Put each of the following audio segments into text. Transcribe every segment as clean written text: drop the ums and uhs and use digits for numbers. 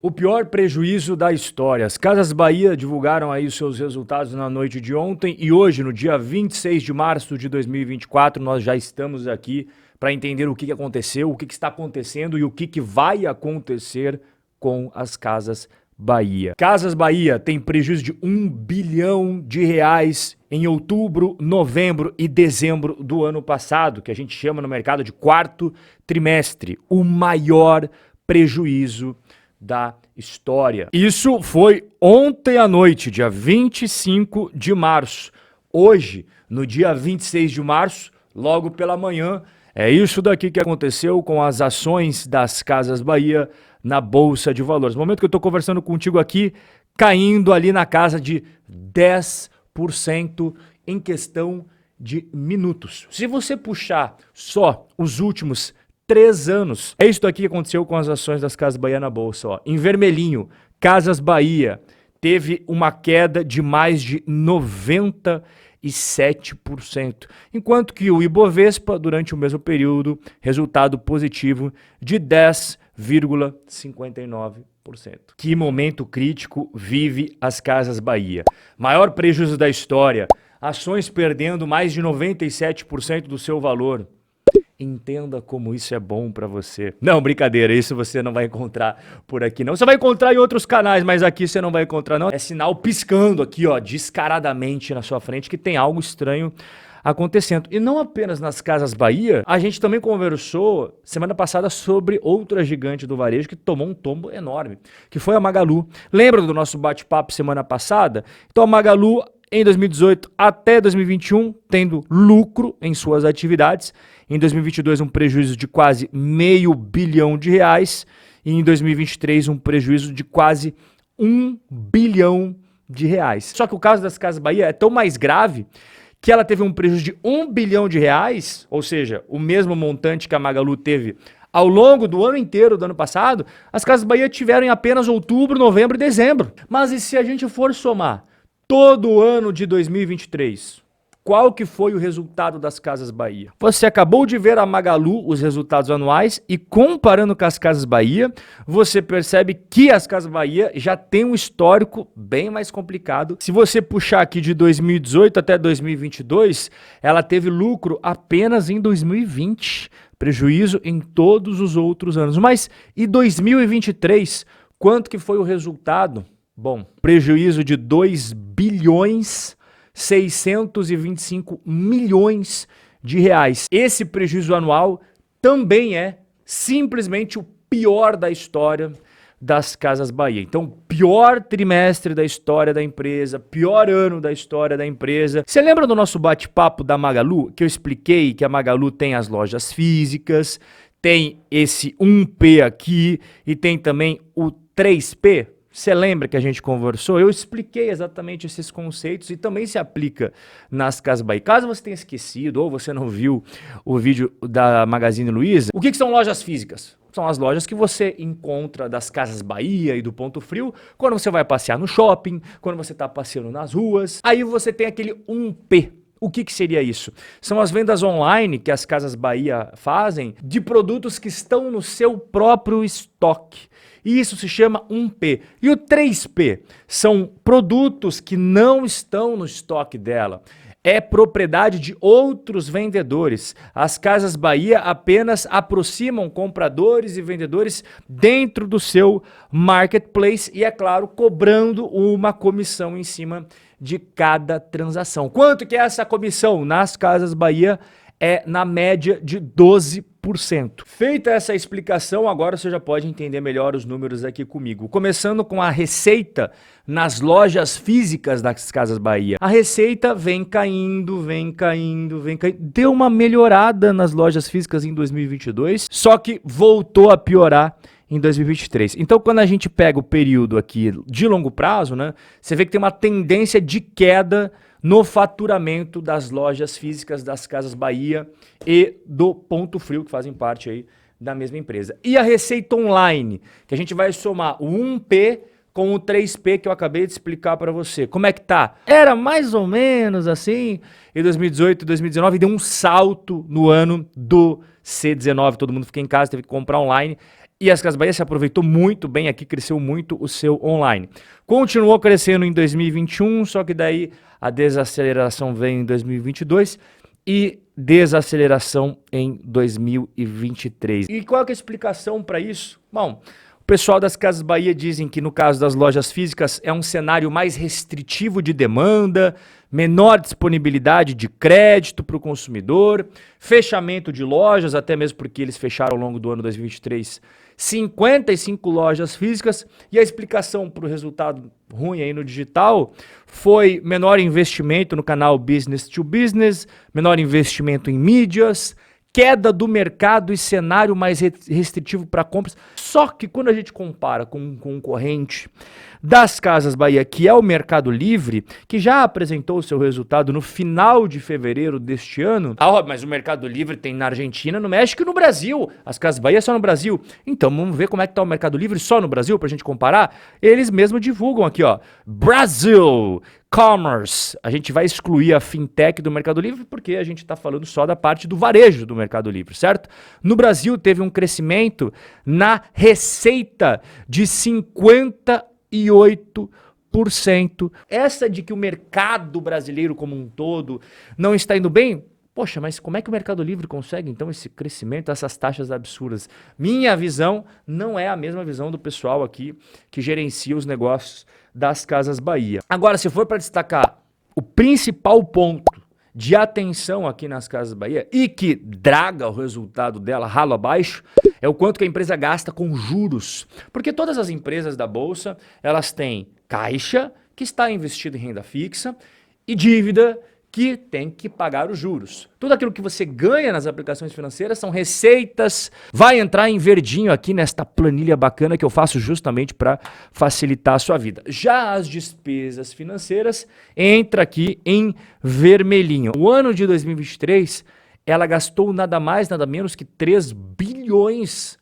O pior prejuízo da história. As Casas Bahia divulgaram aí os seus resultados na noite de ontem e hoje, no dia 26 de março de 2024, nós já estamos aqui para entender o que aconteceu, o que está acontecendo e o que vai acontecer com as Casas Bahia. Casas Bahia tem prejuízo de R$ 1 bilhão em outubro, novembro e dezembro do ano passado, que a gente chama no mercado de quarto trimestre, o maior prejuízo da história. Isso foi ontem à noite, dia 25 de março. Hoje, no dia 26 de março, logo pela manhã, é isso daqui que aconteceu com as ações das Casas Bahia na Bolsa de Valores. No momento que eu estou conversando contigo aqui, caindo ali na casa de 10% em questão de minutos. Se você puxar só os últimos 3 anos. É isso daqui que aconteceu com as ações das Casas Bahia na Bolsa. Ó. Em vermelhinho, Casas Bahia teve uma queda de mais de 97%. Enquanto que o Ibovespa, durante o mesmo período, resultado positivo de 10,59%. Que momento crítico vive as Casas Bahia. Maior prejuízo da história. Ações perdendo mais de 97% do seu valor. Entenda como isso é bom pra você. Não, brincadeira, isso você não vai encontrar por aqui não. Você vai encontrar em outros canais, mas aqui você não vai encontrar não. É sinal piscando aqui, ó, descaradamente na sua frente que tem algo estranho acontecendo. E não apenas nas Casas Bahia, a gente também conversou semana passada sobre outra gigante do varejo que tomou um tombo enorme, que foi a Magalu. Lembra do nosso bate-papo semana passada? Então a Magalu em 2018 até 2021, tendo lucro em suas atividades. Em 2022, um prejuízo de quase R$ 500 milhão. E em 2023, um prejuízo de quase R$ 1 bilhão. Só que o caso das Casas Bahia é tão mais grave que ela teve um prejuízo de R$ 1 bilhão, ou seja, o mesmo montante que a Magalu teve ao longo do ano inteiro do ano passado. As Casas Bahia tiveram em apenas outubro, novembro e dezembro. Mas e se a gente for somar todo o ano de 2023, qual que foi o resultado das Casas Bahia? Você acabou de ver a Magalu, os resultados anuais, e comparando com as Casas Bahia, você percebe que as Casas Bahia já tem um histórico bem mais complicado. Se você puxar aqui de 2018 até 2022, ela teve lucro apenas em 2020, prejuízo em todos os outros anos. Mas e 2023, quanto que foi o resultado? Bom, prejuízo de 2 bilhões 625 milhões de reais. Esse prejuízo anual também é simplesmente o pior da história das Casas Bahia. Então, pior trimestre da história da empresa, pior ano da história da empresa. Você lembra do nosso bate-papo da Magalu, que eu expliquei que a Magalu tem as lojas físicas, tem esse 1P aqui e tem também o 3P? Você lembra que a gente conversou? Eu expliquei exatamente esses conceitos e também se aplica nas Casas Bahia. Caso você tenha esquecido ou você não viu o vídeo da Magazine Luiza, o que são lojas físicas? São as lojas que você encontra das Casas Bahia e do Ponto Frio quando você vai passear no shopping, quando você está passeando nas ruas. Aí você tem aquele 1P. O que seria isso? São as vendas online que as Casas Bahia fazem de produtos que estão no seu próprio estoque. E isso se chama 1P. E o 3P são produtos que não estão no estoque dela. É propriedade de outros vendedores. As Casas Bahia apenas aproximam compradores e vendedores dentro do seu marketplace e, é claro, cobrando uma comissão em cima de cada transação. Quanto que é essa comissão nas Casas Bahia? É na média de 12%. Feita essa explicação, agora você já pode entender melhor os números aqui comigo. Começando com a receita nas lojas físicas das Casas Bahia. A receita vem caindo. Deu uma melhorada nas lojas físicas em 2022, só que voltou a piorar em 2023. Então, quando a gente pega o período aqui de longo prazo, né, você vê que tem uma tendência de queda no faturamento das lojas físicas das Casas Bahia e do Ponto Frio, que fazem parte aí da mesma empresa. E a receita online, que a gente vai somar o 1P com o 3P que eu acabei de explicar para você. Como é que tá? Era mais ou menos assim em 2018, 2019, deu um salto no ano do C19, todo mundo fica em casa, teve que comprar online. E as Casas Bahia se aproveitou muito bem aqui, cresceu muito o seu online. Continuou crescendo em 2021, só que daí a desaceleração veio em 2022 e desaceleração em 2023. E qual que é a explicação para isso? Bom, o pessoal das Casas Bahia dizem que no caso das lojas físicas é um cenário mais restritivo de demanda, menor disponibilidade de crédito para o consumidor, fechamento de lojas, até mesmo porque eles fecharam ao longo do ano 2023 55 lojas físicas, e a explicação para o resultado ruim aí no digital foi menor investimento no canal Business to Business, menor investimento em mídias, queda do mercado e cenário mais restritivo para compras. Só que quando a gente compara com um concorrente das Casas Bahia, que é o Mercado Livre, que já apresentou o seu resultado no final de fevereiro deste ano. Mas o Mercado Livre tem na Argentina, no México e no Brasil. As Casas Bahia só no Brasil. Então vamos ver como é que tá o Mercado Livre só no Brasil, pra gente comparar. Eles mesmos divulgam aqui, ó, Brasil Commerce. A gente vai excluir a fintech do Mercado Livre porque a gente está falando só da parte do varejo do Mercado Livre, certo? No Brasil teve um crescimento na receita de 58%. Essa de que o mercado brasileiro como um todo não está indo bem, poxa, mas como é que o Mercado Livre consegue então esse crescimento, essas taxas absurdas? Minha visão não é a mesma visão do pessoal aqui que gerencia os negócios das Casas Bahia. Agora, se for para destacar o principal ponto de atenção aqui nas Casas Bahia e que draga o resultado dela ralo abaixo, é o quanto que a empresa gasta com juros. Porque todas as empresas da Bolsa, elas têm caixa, que está investido em renda fixa, e dívida, que tem que pagar os juros. Tudo aquilo que você ganha nas aplicações financeiras são receitas. Vai entrar em verdinho aqui nesta planilha bacana que eu faço justamente para facilitar a sua vida. Já as despesas financeiras entra aqui em vermelhinho. O ano de 2023, ela gastou nada mais, nada menos que 3 bilhões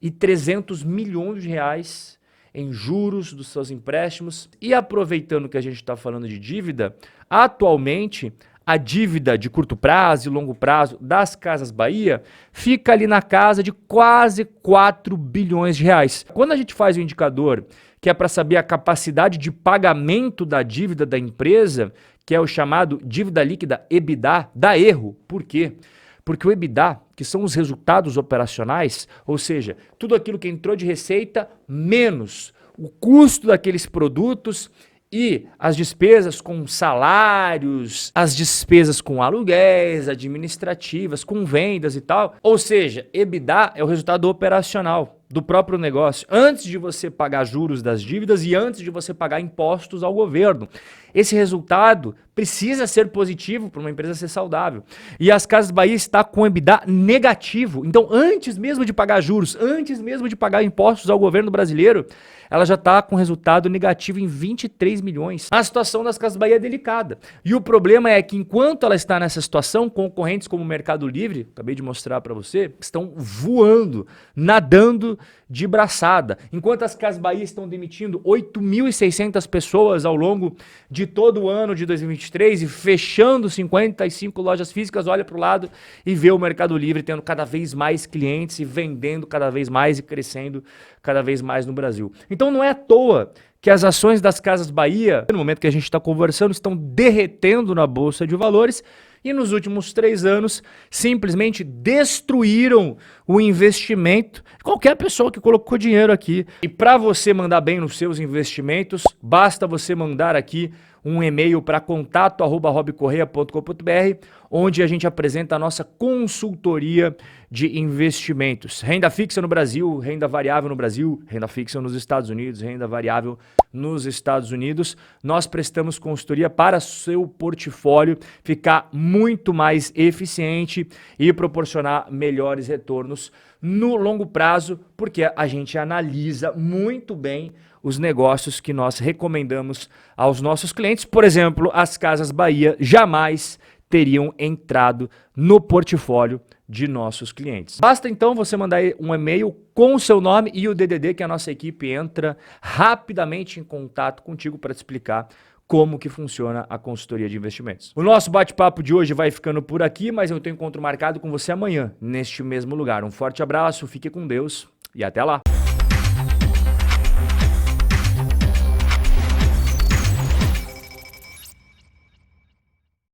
e 300 milhões de reais em juros dos seus empréstimos. E aproveitando que a gente está falando de dívida, atualmente a dívida de curto prazo e longo prazo das Casas Bahia fica ali na casa de quase 4 bilhões de reais. Quando a gente faz o indicador que é para saber a capacidade de pagamento da dívida da empresa, que é o chamado dívida líquida EBITDA, dá erro. Por quê? Porque o EBITDA, que são os resultados operacionais, ou seja, tudo aquilo que entrou de receita menos o custo daqueles produtos e as despesas com salários, as despesas com aluguéis, administrativas, com vendas e tal. Ou seja, EBITDA é o resultado operacional do próprio negócio, antes de você pagar juros das dívidas e antes de você pagar impostos ao governo. Esse resultado precisa ser positivo para uma empresa ser saudável. E as Casas Bahia está com EBITDA negativo. Então, antes mesmo de pagar juros, antes mesmo de pagar impostos ao governo brasileiro, ela já está com resultado negativo em 23 milhões. A situação das Casas Bahia é delicada. E o problema é que enquanto ela está nessa situação, concorrentes como o Mercado Livre, acabei de mostrar para você, estão voando, nadando de braçada. Enquanto as Casas Bahia estão demitindo 8.600 pessoas ao longo de todo o ano de 2023 e fechando 55 lojas físicas, olha para o lado e vê o Mercado Livre tendo cada vez mais clientes e vendendo cada vez mais e crescendo cada vez mais no Brasil. Então não é à toa que as ações das Casas Bahia, no momento que a gente está conversando, estão derretendo na Bolsa de Valores e nos últimos 3 anos simplesmente destruíram o investimento de qualquer pessoa que colocou dinheiro aqui. E para você mandar bem nos seus investimentos, basta você mandar aqui um e-mail para contato@robcorreia.com.br, onde a gente apresenta a nossa consultoria de investimentos. Renda fixa no Brasil, renda variável no Brasil, renda fixa nos Estados Unidos, renda variável nos Estados Unidos. Nós prestamos consultoria para seu portfólio ficar muito mais eficiente e proporcionar melhores retornos no longo prazo, porque a gente analisa muito bem os negócios que nós recomendamos aos nossos clientes. Por exemplo, as Casas Bahia jamais teriam entrado no portfólio de nossos clientes. Basta então você mandar um e-mail com o seu nome e o DDD, que a nossa equipe entra rapidamente em contato contigo para te explicar como que funciona a consultoria de investimentos. O nosso bate-papo de hoje vai ficando por aqui, mas eu tenho encontro marcado com você amanhã, neste mesmo lugar. Um forte abraço, fique com Deus, e até lá!